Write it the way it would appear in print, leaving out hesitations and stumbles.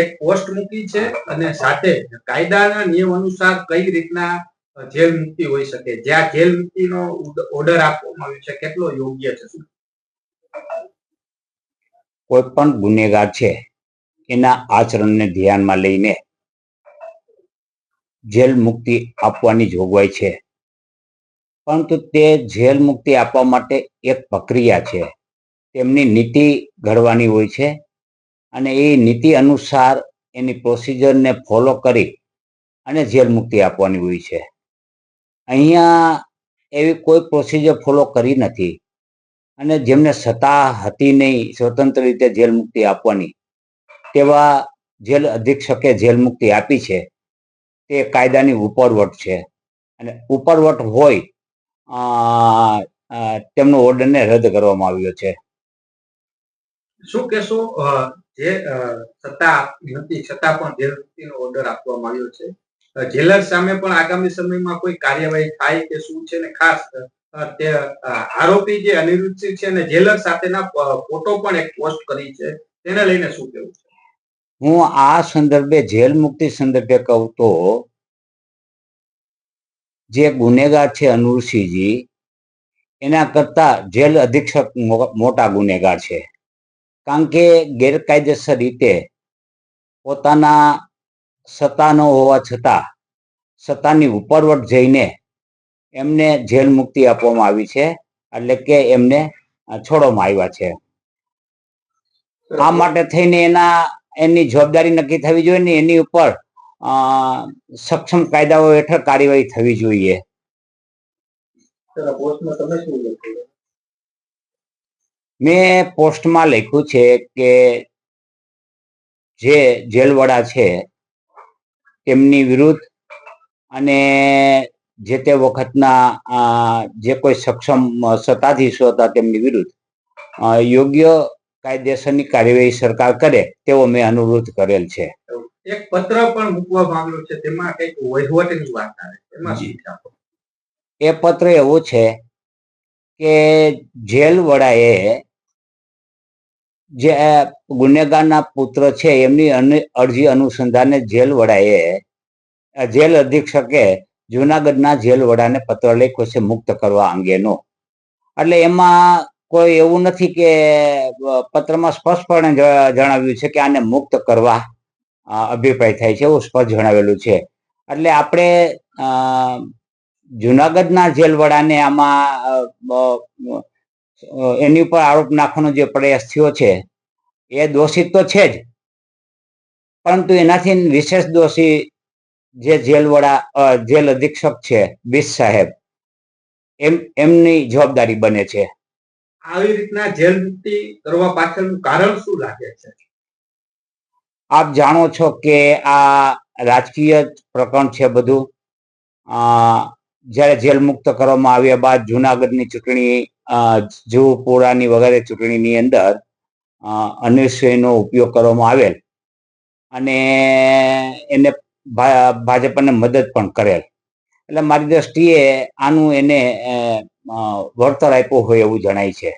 એક પોસ્ટ મૂકી છે અને સાથે કાયદાના નિયમ અનુસાર કઈ રીતના જેલ મુક્તિ હોઈ શકે, જ્યાં જેલ મુક્તિનો ઓર્ડર આપવામાં આવ્યો છે કેટલો યોગ્ય છે? કોઈ પણ ગુનેગાર છે એના આચરણને ધ્યાનમાં લઈને જેલ મુક્તિ આપવાની જોગવાઈ છે, પરંતુ તે જેલ મુક્તિ આપવા માટે એક પ્રક્રિયા છે. તેમની નીતિ ઘડવાની હોય છે અને એ નીતિ અનુસાર એની પ્રોસિજરને ફોલો કરી અને જેલ મુક્તિ આપવાની હોય છે. અહીંયા એવી કોઈ પ્રોસિજર ફોલો કરી નથી અને જેમને સત્તા હતી નહીં સ્વતંત્ર રીતે જેલ મુક્તિ આપવાની, તેવા જેલ અધિક્ષકે જેલ મુક્તિ આપી છે. તે કાયદાની ઉપરવટ છે અને ઉપરવટ હોય તેમનો ઓર્ડરને રદ કરવામાં આવ્યો છે. શું કહેશો, જે સત્તા નથી છતાં પણ જેલ મુક્તિનો ઓર્ડર આપવામાં આવ્યો છે, જેલર સામે પણ આગામી સમયમાં કોઈ કાર્યવાહી થાય કે શું છે? ને ખાસ તે આરોપી જે અનિરુદ્ધસિંહ છે ને જેલર સાથેના ફોટો પણ એક પોસ્ટ કરી છે, તેને લઈને શું કહેવું છે? હું આ સંદર્ભે જેલ મુક્તિ સંદર્ભે કહું તો, જે ગુનેગાર છે અનુરસિંહજી, એના કરતા જેલ અધિક્ષક મોટા ગુનેગાર છે. કારણ કે ગેરકાયદેસર રીતે પોતાના સત્તા ન હોવા છતાં સત્તાની ઉપરવટ જઈને એમને જેલ મુક્તિ આપવામાં આવી છે, એટલે કે એમને છોડવામાં આવ્યા છે. આ માટે થઈને એની જવાબદારી નક્કી થવી જોઈએ ને એની ઉપર સક્ષમ કાયદાઓ હેઠળ કાર્યવાહી થવી જોઈએ. મેં પોસ્ટમાં લખ્યું છે કે જે જેલવડા છે તેમની વિરુદ્ધ અને જે તે વખતના જે કોઈ સક્ષમ સત્તાધીશો હતા તેમની વિરુદ્ધ યોગ્ય કાયદેસરની કાર્યવાહી સરકાર કરે તેવો મેં અનુરોધ કરેલ છે. એક પત્ર પણ મૂકવામાં આવ્યો છે, તેમાં કંઈક વહીવટની વાત આવે છે. એ પત્ર એવો છે કે જેલ વડાએ જે ગુનેગારના પુત્ર છે એમની અરજી અનુસંધાને જેલ વડાએ જેલ અધિક્ષકે જુનાગઢના જેલ વડાને પત્ર લખ્યો છે મુક્ત કરવા અંગેનો. એટલે એમાં કોઈ એવું નથી કે પત્રમાં સ્પષ્ટપણે જણાવ્યું છે કે આને મુક્ત કરવા અભિપ્રાય થાય છે, એવું સ્પષ્ટ જણાવેલું છે. એટલે આપણે જુનાગઢના જેલ વડાને આમાં એની ઉપર આરોપ નાખવાનો જે પ્રયાસ થયો છે એ દોષિત તો છે જ, પરંતુ એનાથી વિશેષ દોષી જે જેલ વડા જેલ અધિક્ષક છે બીસ સાહેબ, એમની જવાબદારી બને છે. આવી રીતના જેલ મુક્તિ કરવા પાછળનું કારણ શું લાગે છે? આપ જાણો છો કે આ રાજકીય પ્રકરણ છે બધું. જ્યારે જેલ મુક્ત કરવામાં આવ્યા બાદ જુનાગઢની ચૂંટણી, જુહુપુરાની વગેરે ચૂંટણીની અંદર અનિરુદ્ધસિંહનો ઉપયોગ કરવામાં આવેલ અને એને ભાજપને મદદ પણ કરેલ. એટલે મારી દ્રષ્ટિએ આનું એને વળતર આપ્યું હોય એવું જણાય છે.